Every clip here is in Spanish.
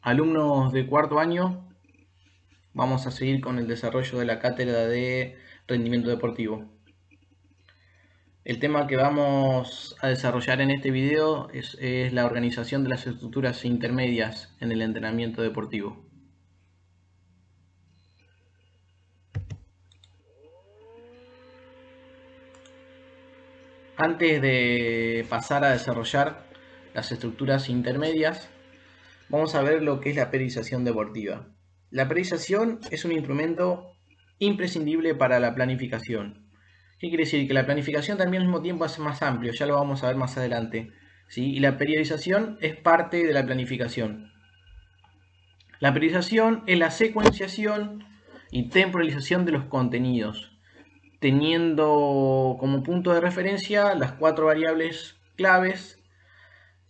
Alumnos de cuarto año, vamos a seguir con el desarrollo de la cátedra de rendimiento deportivo. El tema que vamos a desarrollar en este video es la organización de las estructuras intermedias en el entrenamiento deportivo. Antes de pasar a desarrollar las estructuras intermedias, vamos a ver lo que es la periodización deportiva. La periodización es un instrumento imprescindible para la planificación. ¿Qué quiere decir? Que la planificación también al mismo tiempo es más amplio, ya lo vamos a ver más adelante, ¿sí? Y la periodización es parte de la planificación. La periodización es la secuenciación y temporalización de los contenidos, teniendo como punto de referencia las 4 variables claves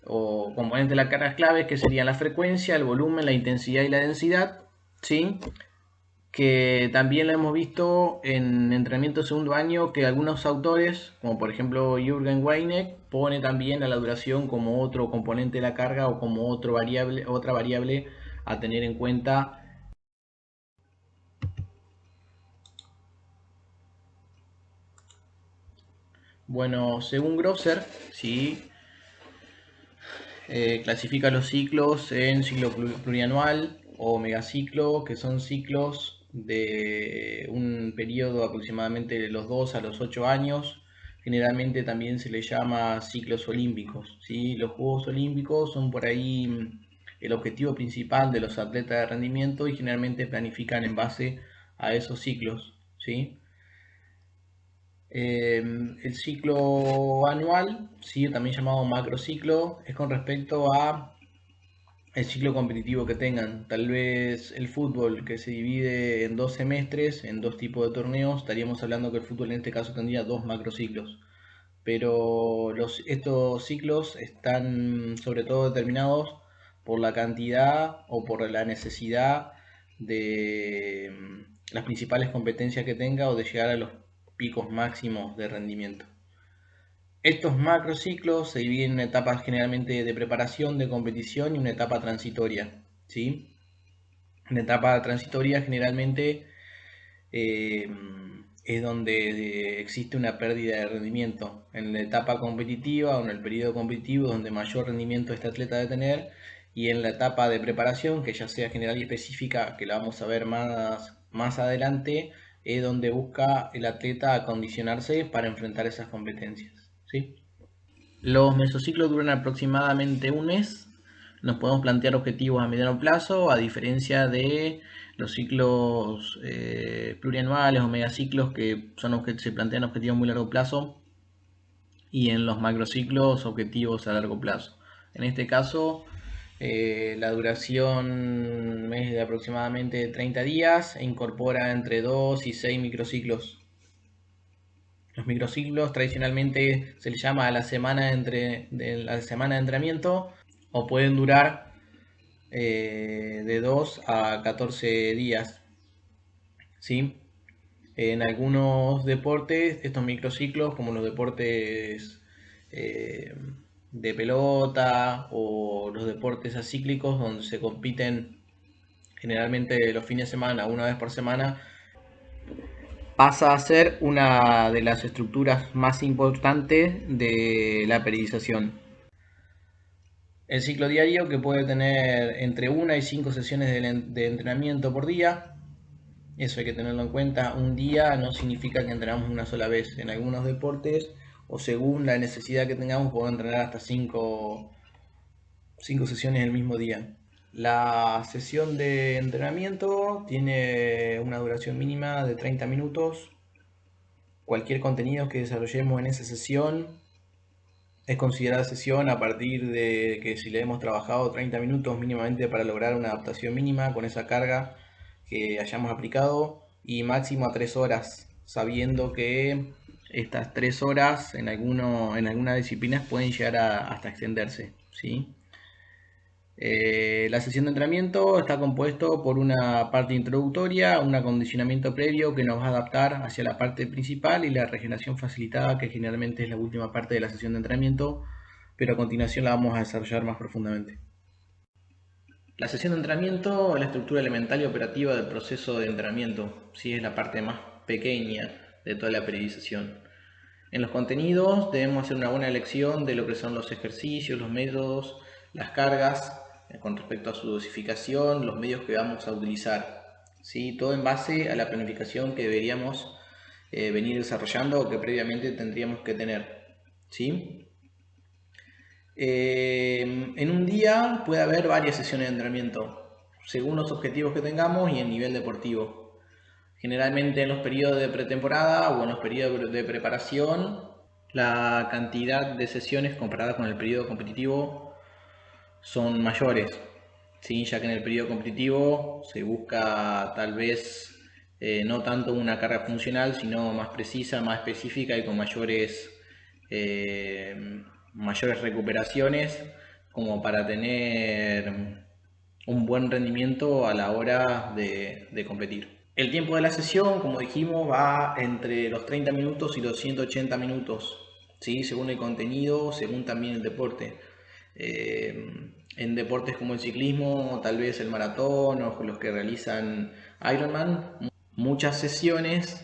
o componentes de las cargas claves, que serían la frecuencia, el volumen, la intensidad y la densidad, ¿sí? Que también lo hemos visto en entrenamiento de segundo año, que algunos autores, como por ejemplo Jürgen Weineck, pone también a la duración como otro componente de la carga o como otra variable a tener en cuenta. Bueno, según Grosser, ¿sí? Clasifica los ciclos en ciclo plurianual o megaciclo, que son ciclos de un periodo aproximadamente de los 2 a los 8 años. Generalmente también se les llama ciclos olímpicos, ¿sí? Los Juegos Olímpicos son por ahí el objetivo principal de los atletas de rendimiento y generalmente planifican en base a esos ciclos, ¿sí? El ciclo anual, ¿sí? También llamado macrociclo, es con respecto a el ciclo competitivo que tengan. Tal vez el fútbol, que se divide en 2 semestres, en 2 tipos de torneos, estaríamos hablando que el fútbol en este caso tendría 2 macrociclos. Pero estos ciclos están sobre todo determinados por la cantidad o por la necesidad de las principales competencias que tenga o de llegar a los picos máximos de rendimiento. Estos macrociclos se dividen en etapas generalmente de preparación, de competición y una etapa transitoria, ¿sí? Una etapa transitoria generalmente eh, es donde existe una pérdida de rendimiento. En la etapa competitiva o en el periodo competitivo es donde mayor rendimiento este atleta debe tener, y en la etapa de preparación, que ya sea general y específica, que la vamos a ver más adelante, es donde busca el atleta acondicionarse para enfrentar esas competencias, ¿sí? Los mesociclos duran aproximadamente un mes. Nos podemos plantear objetivos a mediano plazo, a diferencia de los ciclos plurianuales o megaciclos, que se plantean objetivos a muy largo plazo, y en los macrociclos objetivos a largo plazo. En este caso, la duración es de aproximadamente 30 días e incorpora entre 2 y 6 microciclos. Los microciclos tradicionalmente se les llama a la semana de la semana de entrenamiento, o pueden durar de 2 a 14 días, ¿sí? En algunos deportes, estos microciclos, como los deportes eh, de pelota o los deportes acíclicos, donde se compiten generalmente los fines de semana, una vez por semana, pasa a ser una de las estructuras más importantes de la periodización. El ciclo diario, que puede tener entre 1 y 5 sesiones de entrenamiento por día, eso hay que tenerlo en cuenta. Un día no significa que entrenamos una sola vez. En algunos deportes, o según la necesidad que tengamos, podemos entrenar hasta 5 sesiones el mismo día. La sesión de entrenamiento tiene una duración mínima de 30 minutos. Cualquier contenido que desarrollemos en esa sesión es considerada sesión a partir de que si le hemos trabajado 30 minutos mínimamente para lograr una adaptación mínima con esa carga que hayamos aplicado, y máximo a 3 horas, sabiendo que estas 3 horas en algunas disciplinas pueden llegar hasta extenderse, ¿sí? La sesión de entrenamiento está compuesto por una parte introductoria, un acondicionamiento previo que nos va a adaptar hacia la parte principal, y la regeneración facilitada, que generalmente es la última parte de la sesión de entrenamiento, pero a continuación la vamos a desarrollar más profundamente. La sesión de entrenamiento es la estructura elemental y operativa del proceso de entrenamiento, ¿sí? Es la parte más pequeña de toda la periodización. En los contenidos debemos hacer una buena elección de lo que son los ejercicios, los métodos, las cargas, con respecto a su dosificación, los medios que vamos a utilizar, ¿sí? Todo en base a la planificación que deberíamos venir desarrollando o que previamente tendríamos que tener, ¿sí? En un día puede haber varias sesiones de entrenamiento, según los objetivos que tengamos y el nivel deportivo. Generalmente en los periodos de pretemporada o en los periodos de preparación, la cantidad de sesiones comparada con el periodo competitivo son mayores, ¿sí? Ya que en el periodo competitivo se busca tal vez no tanto una carga funcional, sino más precisa, más específica y con mayores recuperaciones como para tener un buen rendimiento a la hora de competir. El tiempo de la sesión, como dijimos, va entre los 30 minutos y los 180 minutos, ¿sí? Según el contenido, según también el deporte. En deportes como el ciclismo, tal vez el maratón o los que realizan Ironman, muchas sesiones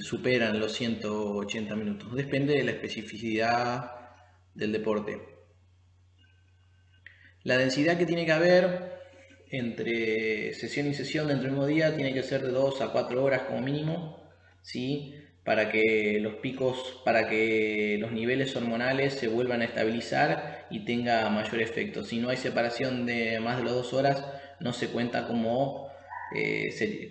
superan los 180 minutos. Depende de la especificidad del deporte. La densidad que tiene que haber entre sesión y sesión dentro del mismo día tiene que ser de 2 a 4 horas como mínimo, ¿sí? Para que los picos, para que los niveles hormonales se vuelvan a estabilizar y tenga mayor efecto. Si no hay separación de más de las 2 horas, no se cuenta como, se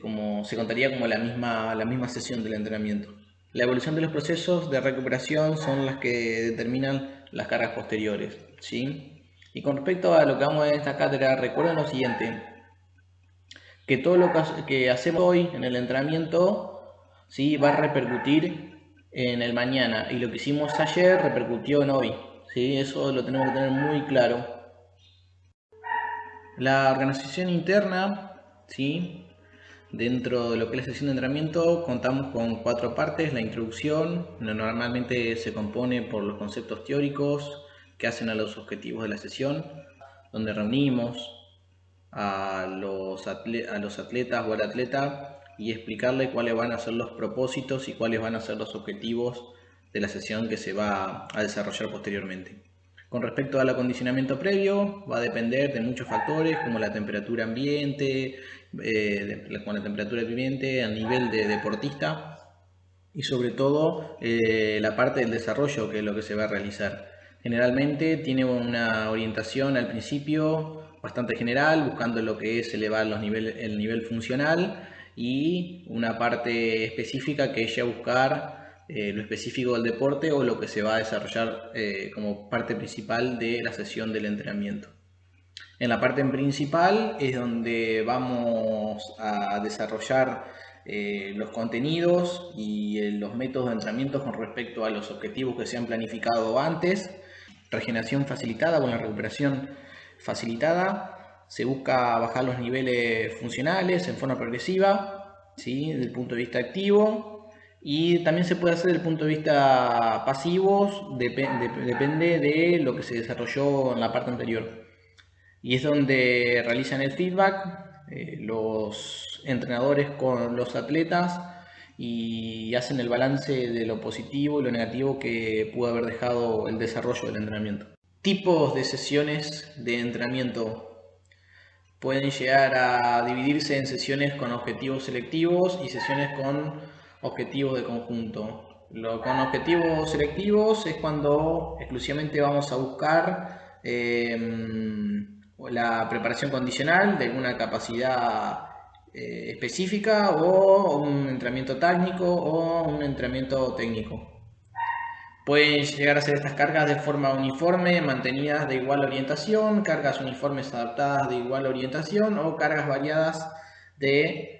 contaría como la misma sesión del entrenamiento. La evolución de los procesos de recuperación son las que determinan las cargas posteriores, ¿sí? Y con respecto a lo que vamos a ver en esta cátedra, recuerden lo siguiente, que todo lo que hacemos hoy en el entrenamiento, ¿sí? Va a repercutir en el mañana, y lo que hicimos ayer repercutió en hoy, ¿sí? Eso lo tenemos que tener muy claro. La organización interna, ¿sí? Dentro de lo que es la sesión de entrenamiento contamos con 4 partes. La introducción normalmente se compone por los conceptos teóricos que hacen a los objetivos de la sesión, donde reunimos a los atletas o al atleta y explicarle cuáles van a ser los propósitos y cuáles van a ser los objetivos de la sesión que se va a desarrollar posteriormente. Con respecto al acondicionamiento previo, va a depender de muchos factores como la temperatura ambiente, el nivel de deportista y sobre todo la parte del desarrollo, que es lo que se va a realizar. Generalmente tiene una orientación al principio bastante general, buscando lo que es elevar el nivel funcional, y una parte específica que es ya buscar lo específico del deporte o lo que se va a desarrollar como parte principal de la sesión del entrenamiento. En la parte principal es donde vamos a desarrollar los contenidos y los métodos de entrenamiento con respecto a los objetivos que se han planificado antes. Regeneración facilitada, con la recuperación facilitada se busca bajar los niveles funcionales en forma progresiva, ¿sí? Desde el punto de vista activo, y también se puede hacer desde el punto de vista pasivo, depende de lo que se desarrolló en la parte anterior. Y es donde realizan el feedback los entrenadores con los atletas y hacen el balance de lo positivo y lo negativo que pudo haber dejado el desarrollo del entrenamiento. Tipos de sesiones de entrenamiento pueden llegar a dividirse en sesiones con objetivos selectivos y sesiones con objetivos de conjunto. Con objetivos selectivos es cuando exclusivamente vamos a buscar la preparación condicional de alguna capacidad específica, o un entrenamiento técnico o un entrenamiento técnico. Pueden llegar a ser estas cargas de forma uniforme, mantenidas de igual orientación, cargas uniformes adaptadas de igual orientación o cargas variadas de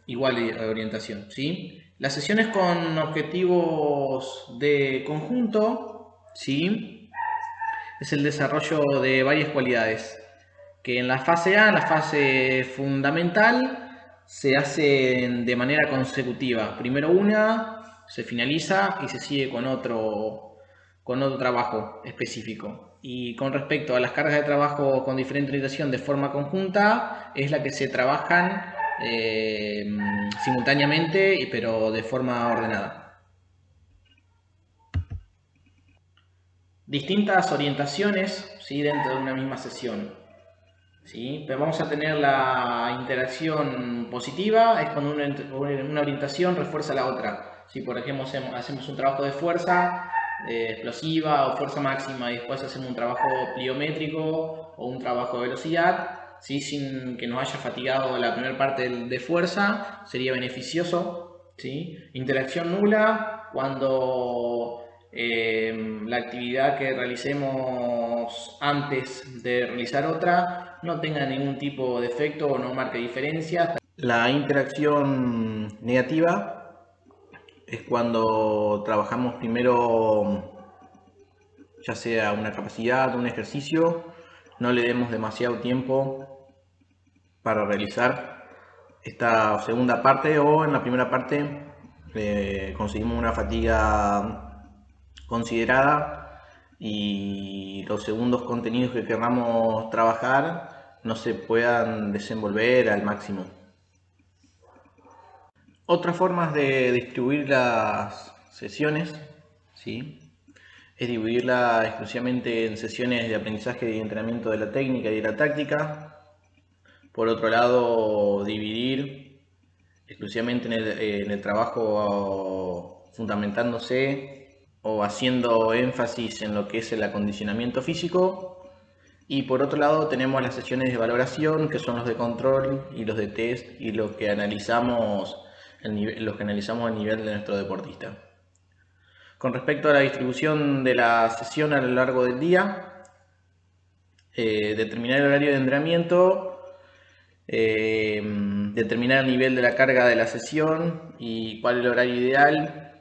igual orientación, ¿sí? Las sesiones con objetivos de conjunto, ¿sí? Es el desarrollo de varias cualidades que en la fase A, en la fase fundamental, se hacen de manera consecutiva. Primero una, se finaliza y se sigue con con otro trabajo específico. Y con respecto a las cargas de trabajo con diferente orientación de forma conjunta, es la que se trabajan simultáneamente, pero de forma ordenada. Distintas orientaciones, ¿sí?, dentro de una misma sesión. ¿Sí? Pero vamos a tener la interacción positiva, es cuando una orientación refuerza la otra. Si por ejemplo hacemos un trabajo de fuerza explosiva o fuerza máxima y después hacemos un trabajo pliométrico o un trabajo de velocidad, ¿sí?, sin que nos haya fatigado la primera parte de fuerza, sería beneficioso. ¿Sí? Interacción nula cuando la actividad que realicemos antes de realizar otra no tenga ningún tipo de efecto o no marque diferencia. La interacción negativa es cuando trabajamos primero ya sea una capacidad, un ejercicio, no le demos demasiado tiempo para realizar esta segunda parte, o en la primera parte conseguimos una fatiga considerada y los segundos contenidos que queramos trabajar no se puedan desenvolver al máximo. Otras formas de distribuir las sesiones, ¿sí?, es dividirla exclusivamente en sesiones de aprendizaje y entrenamiento de la técnica y de la táctica. Por otro lado, dividir exclusivamente en el trabajo fundamentándose o haciendo énfasis en lo que es el acondicionamiento físico. Y por otro lado tenemos las sesiones de valoración, que son los de control y los de test, y los que analizamos el nivel de nuestro deportista. Con respecto a la distribución de la sesión a lo largo del día, determinar el horario de entrenamiento, determinar el nivel de la carga de la sesión y cuál es el horario ideal,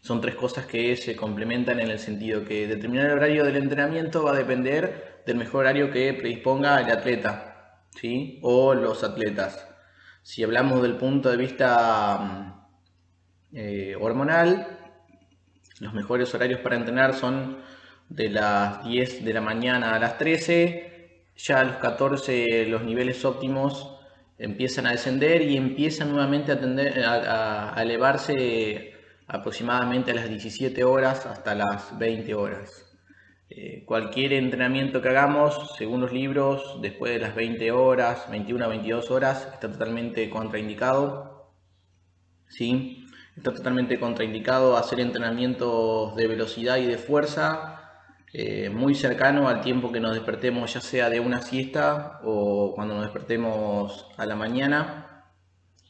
son tres cosas que se complementan en el sentido que determinar el horario del entrenamiento va a depender del mejor horario que predisponga el atleta, ¿sí?, o los atletas. Si hablamos del punto de vista hormonal, los mejores horarios para entrenar son de las 10 de la mañana a las 13, ya a los 14 los niveles óptimos empiezan a descender y empiezan nuevamente a elevarse aproximadamente a las 17 horas hasta las 20 horas. Cualquier entrenamiento que hagamos, según los libros, después de las 20 horas, 21 a 22 horas, está totalmente contraindicado, ¿sí? Está totalmente contraindicado hacer entrenamientos de velocidad y de fuerza muy cercano al tiempo que nos despertemos, ya sea de una siesta o cuando nos despertemos a la mañana.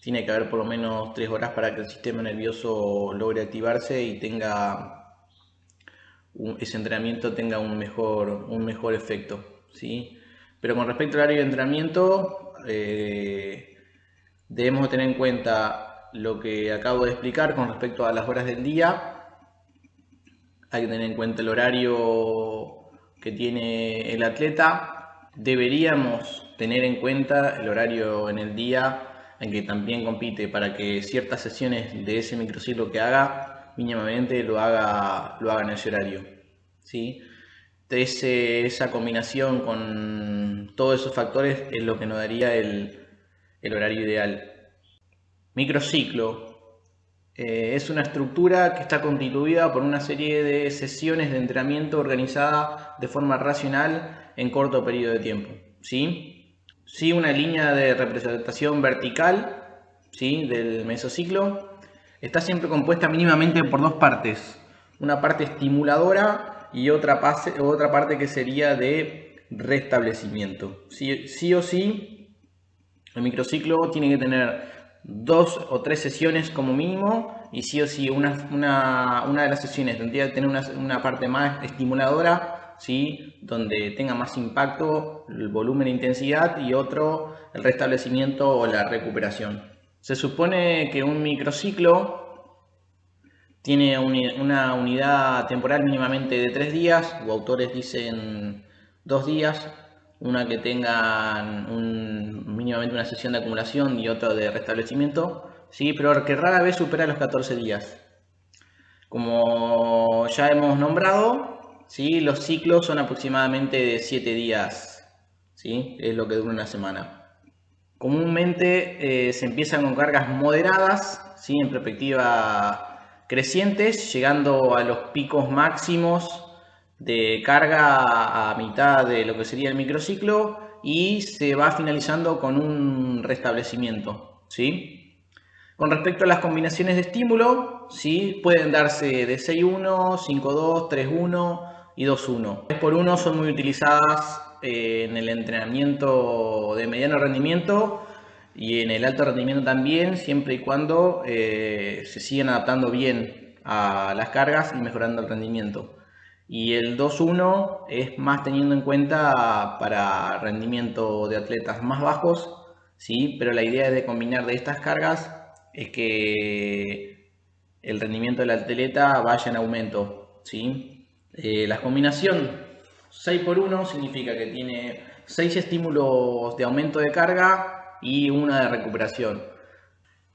Tiene que haber por lo menos 3 horas para que el sistema nervioso logre activarse y ese entrenamiento tenga un mejor efecto, ¿sí? Pero con respecto al horario de entrenamiento, debemos tener en cuenta lo que acabo de explicar con respecto a las horas del día. Hay que tener en cuenta el horario que tiene el atleta. Deberíamos tener en cuenta el horario en el día en que también compite, para que ciertas sesiones de ese microciclo que haga mínimamente lo haga en ese horario, ¿sí? Esa combinación con todos esos factores es lo que nos daría el horario ideal. Microciclo es una estructura que está constituida por una serie de sesiones de entrenamiento organizada de forma racional en corto periodo de tiempo, ¿sí? Sí, una línea de representación vertical, ¿sí?, del mesociclo está siempre compuesta mínimamente por dos partes, una parte estimuladora y otra parte que sería de restablecimiento. Sí o sí, el microciclo tiene que tener 2 o 3 sesiones como mínimo, y sí o sí una de las sesiones tendría que tener una parte más estimuladora, ¿sí?, donde tenga más impacto el volumen e intensidad, y otro el restablecimiento o la recuperación. Se supone que un microciclo tiene una unidad temporal mínimamente de 3 días, o autores dicen 2 días, una que tengan mínimamente una sesión de acumulación y otra de restablecimiento, ¿sí?, pero que rara vez supera los 14 días. Como ya hemos nombrado, ¿sí? Los ciclos son aproximadamente de 7 días, ¿sí? Es lo que dura una semana. Comúnmente se empiezan con cargas moderadas, ¿sí? En perspectiva crecientes, llegando a los picos máximos de carga a mitad de lo que sería el microciclo y se va finalizando con un restablecimiento, ¿sí? Con respecto a las combinaciones de estímulo, ¿sí? Pueden darse de 6-1, 5-2, 3-1 y 2-1. 3x1 son muy utilizadas en el entrenamiento de mediano rendimiento y en el alto rendimiento también, siempre y cuando se sigan adaptando bien a las cargas y mejorando el rendimiento. Y el 2-1 es más teniendo en cuenta para rendimiento de atletas más bajos, ¿sí? Pero la idea de combinar de estas cargas es que el rendimiento del atleta vaya en aumento, ¿sí? La combinación 6x1 significa que tiene 6 estímulos de aumento de carga y una de recuperación.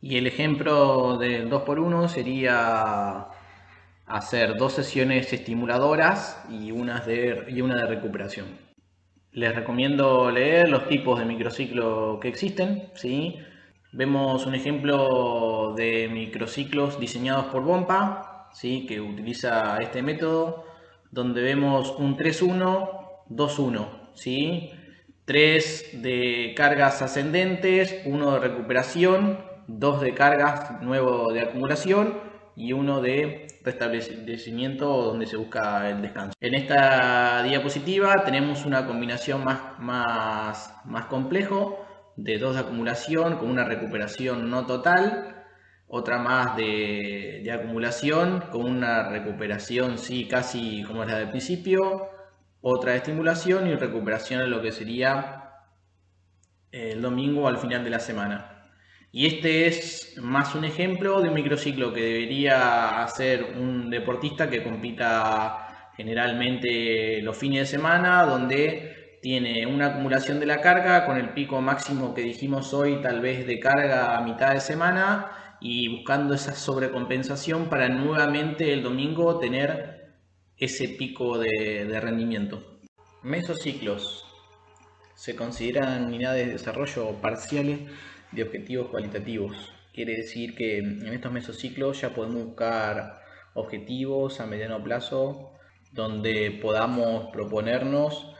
Y el ejemplo del 2x1 sería hacer 2 sesiones estimuladoras y una de recuperación. Les recomiendo leer los tipos de microciclo que existen, ¿sí? Vemos un ejemplo de microciclos diseñados por Bompa, ¿sí? Que utiliza este método, donde vemos un 3-1, 2-1, ¿sí? 3 de cargas ascendentes, 1 de recuperación, 2 de cargas nuevo de acumulación y 1 de restablecimiento donde se busca el descanso. En esta diapositiva tenemos una combinación más complejo de 2 de acumulación con una recuperación no total, otra más de acumulación con una recuperación sí casi como es la del principio, otra de estimulación y recuperación en lo que sería el domingo al final de la semana. Y este es más un ejemplo de un microciclo que debería hacer un deportista que compita generalmente los fines de semana, donde tiene una acumulación de la carga con el pico máximo que dijimos hoy, tal vez de carga a mitad de semana, y buscando esa sobrecompensación para nuevamente el domingo tener ese pico de rendimiento. Mesociclos se consideran unidades de desarrollo parciales de objetivos cualitativos. Quiere decir que en estos mesociclos ya podemos buscar objetivos a mediano plazo donde podamos proponernos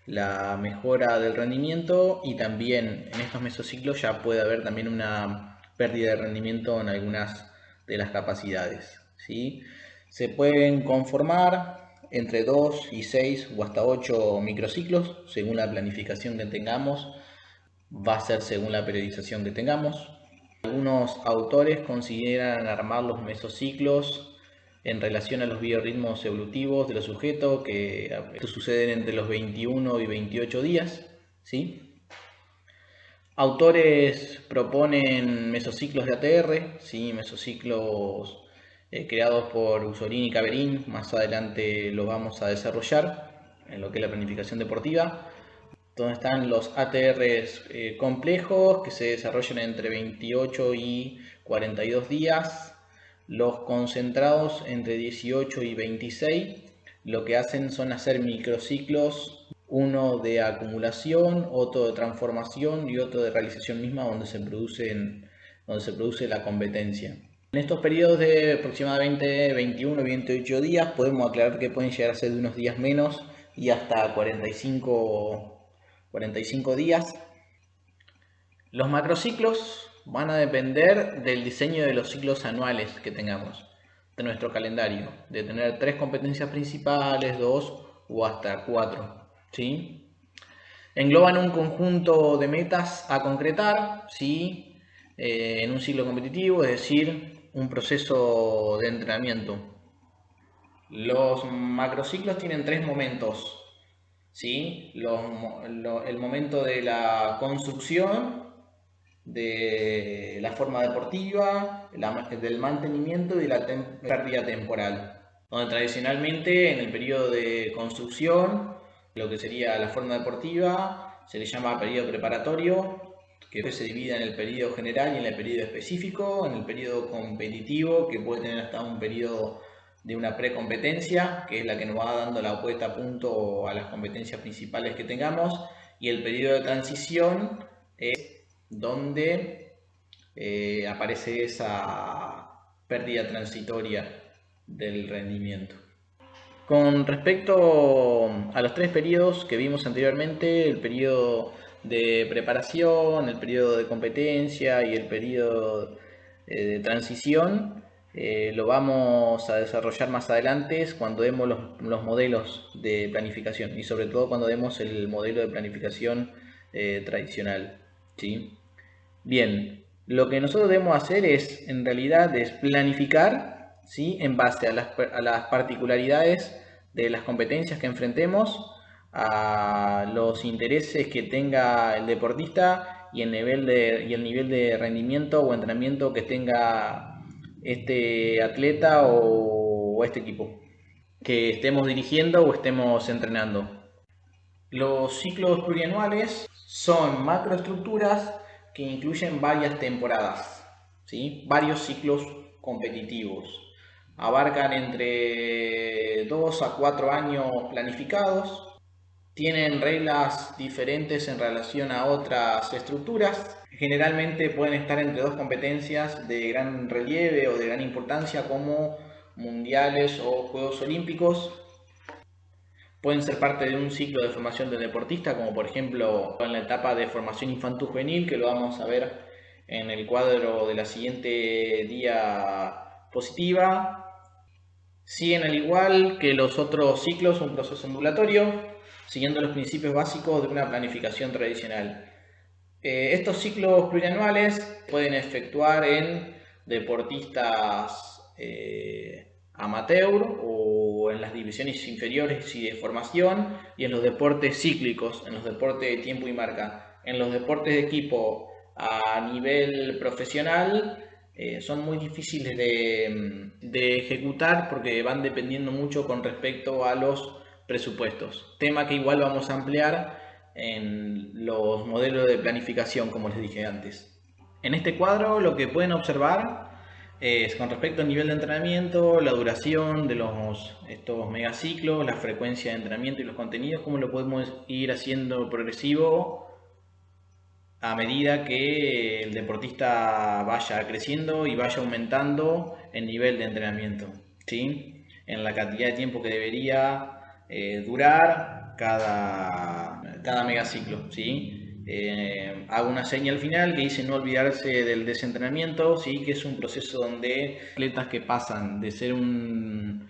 la mejora del rendimiento, y también en estos mesociclos ya puede haber también una pérdida de rendimiento en algunas de las capacidades, ¿sí? Se pueden conformar entre 2 y 6 o hasta 8 microciclos según la planificación que tengamos, va a ser según la periodización que tengamos. Algunos autores consideran armar los mesociclos en relación a los biorritmos evolutivos de los sujetos, que esto sucede entre los 21 y 28 días, ¿sí? Autores proponen mesociclos de ATR, ¿sí? Mesociclos creados por Usorini y Caverín, más adelante lo vamos a desarrollar en lo que es la planificación deportiva, donde están los ATRs complejos que se desarrollan entre 28 y 42 días, los concentrados entre 18 y 26, lo que hacen son hacer microciclos, uno de acumulación, otro de transformación y otro de realización misma donde se produce la competencia. En estos periodos de aproximadamente 21 y 28 días podemos aclarar que pueden llegar a ser de unos días menos y hasta 45 días. Los macrociclos van a depender del diseño de los ciclos anuales que tengamos, de nuestro calendario, de tener 3 competencias principales, 2 o hasta 4, ¿sí? Engloban un conjunto de metas a concretar, ¿sí? En un ciclo competitivo, es decir, un proceso de entrenamiento. Los macrociclos tienen 3 momentos, ¿sí? El momento de la construcción, de la forma deportiva, del mantenimiento y de la pérdida temporal. Donde tradicionalmente en el periodo de construcción, lo que sería la forma deportiva, se le llama periodo preparatorio, que se divide en el periodo general y en el periodo específico, en el periodo competitivo, que puede tener hasta un periodo de una precompetencia, que es la que nos va dando la puesta a punto a las competencias principales que tengamos, y el periodo de transición es donde aparece esa pérdida transitoria del rendimiento. Con respecto a los tres periodos que vimos anteriormente, el periodo de preparación, el periodo de competencia y el periodo de transición, lo vamos a desarrollar más adelante cuando demos los modelos de planificación y sobre todo cuando demos el modelo de planificación tradicional, ¿sí? Bien, lo que nosotros debemos hacer es, en realidad, es planificar, ¿sí? En base a las particularidades de las competencias que enfrentemos, a los intereses que tenga el deportista y el nivel de rendimiento o entrenamiento que tenga este atleta o este equipo que estemos dirigiendo o estemos entrenando. Los ciclos plurianuales son macroestructuras que incluyen varias temporadas, ¿sí? Varios ciclos competitivos. Abarcan entre 2 a 4 años planificados. Tienen reglas diferentes en relación a otras estructuras. Generalmente pueden estar entre dos competencias de gran relieve o de gran importancia como mundiales o Juegos Olímpicos. Pueden ser parte de un ciclo de formación del deportista, como por ejemplo en la etapa de formación infanto-juvenil, que lo vamos a ver en el cuadro de la siguiente diapositiva. Siguen al igual que los otros ciclos un proceso ondulatorio, siguiendo los principios básicos de una planificación tradicional. Estos ciclos plurianuales pueden efectuar en deportistas amateur o en las divisiones inferiores y de formación, y en los deportes cíclicos, en los deportes de tiempo y marca. En los deportes de equipo a nivel profesional son muy difíciles de ejecutar porque van dependiendo mucho con respecto a los presupuestos, tema que igual vamos a ampliar en los modelos de planificación, como les dije antes. En este cuadro lo que pueden observar es con respecto al nivel de entrenamiento, la duración de estos megaciclos, la frecuencia de entrenamiento y los contenidos, cómo lo podemos ir haciendo progresivo a medida que el deportista vaya creciendo y vaya aumentando el nivel de entrenamiento, ¿sí? En la cantidad de tiempo que debería durar cada megaciclo, ¿sí? Hago una señal final que dice no olvidarse del desentrenamiento, ¿sí? Que es un proceso donde atletas que pasan de ser un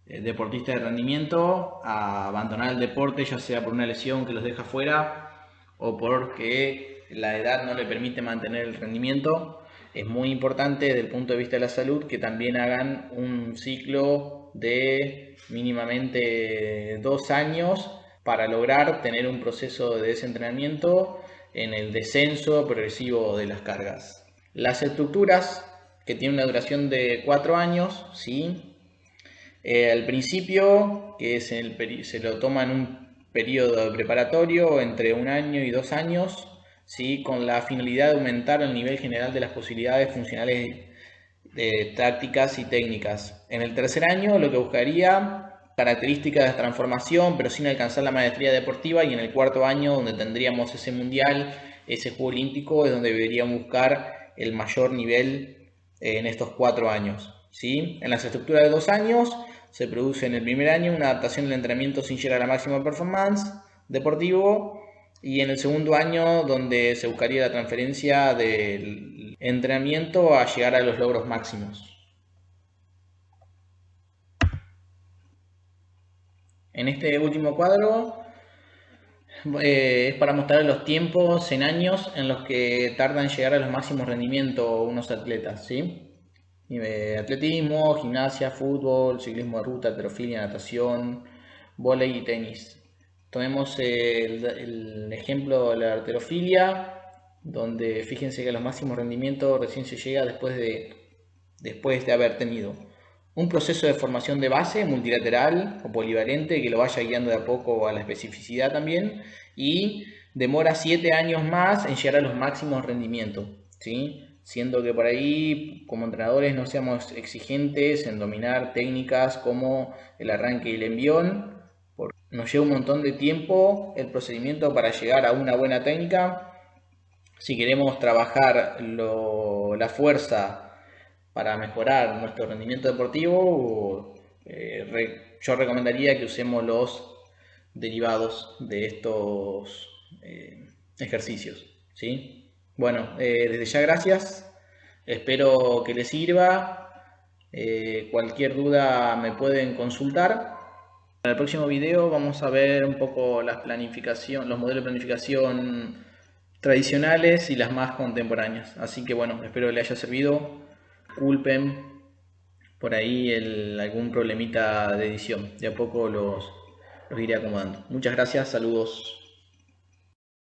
deportista de rendimiento a abandonar el deporte, ya sea por una lesión que los deja fuera o porque la edad no le permite mantener el rendimiento. Es muy importante desde el punto de vista de la salud que también hagan un ciclo de mínimamente 2 años para lograr tener un proceso de desentrenamiento en el descenso progresivo de las cargas. Las estructuras que tienen una duración de 4 años, ¿sí? Al principio, que se lo toma en un periodo preparatorio entre 1 año y 2 años, ¿sí? Con la finalidad de aumentar el nivel general de las posibilidades funcionales tácticas y técnicas. En el tercer año lo que buscaría características de transformación, pero sin alcanzar la maestría deportiva, y en el cuarto año, donde tendríamos ese mundial, ese juego olímpico, es donde deberíamos buscar el mayor nivel en estos 4 años, ¿sí? En las estructuras de 2 años se produce en el primer año una adaptación del entrenamiento sin llegar a la máxima performance deportivo, y en el segundo año donde se buscaría la transferencia del entrenamiento a llegar a los logros máximos. En este último cuadro es para mostrar los tiempos en años en los que tardan en llegar a los máximos rendimientos unos atletas, ¿sí? Atletismo, gimnasia, fútbol, ciclismo de ruta, halterofilia, natación, vóley y tenis. Tomemos el ejemplo de la halterofilia, donde fíjense que a los máximos rendimientos recién se llega después de haber tenido un proceso de formación de base multilateral o polivalente que lo vaya guiando de a poco a la especificidad también, y demora 7 años más en llegar a los máximos rendimientos, ¿sí? siendo que por ahí como entrenadores no seamos exigentes en dominar técnicas como el arranque y el envión, porque nos lleva un montón de tiempo el procedimiento para llegar a una buena técnica. Si queremos trabajar la fuerza para mejorar nuestro rendimiento deportivo, yo recomendaría que usemos los derivados de estos ejercicios. ¿Sí? Bueno, desde ya gracias. Espero que les sirva. Cualquier duda me pueden consultar. En el próximo video vamos a ver un poco los modelos de planificación tradicionales y las más contemporáneas. Así que bueno, espero que les haya servido. Disculpen por ahí algún problemita de edición. De a poco los iré acomodando. Muchas gracias, saludos.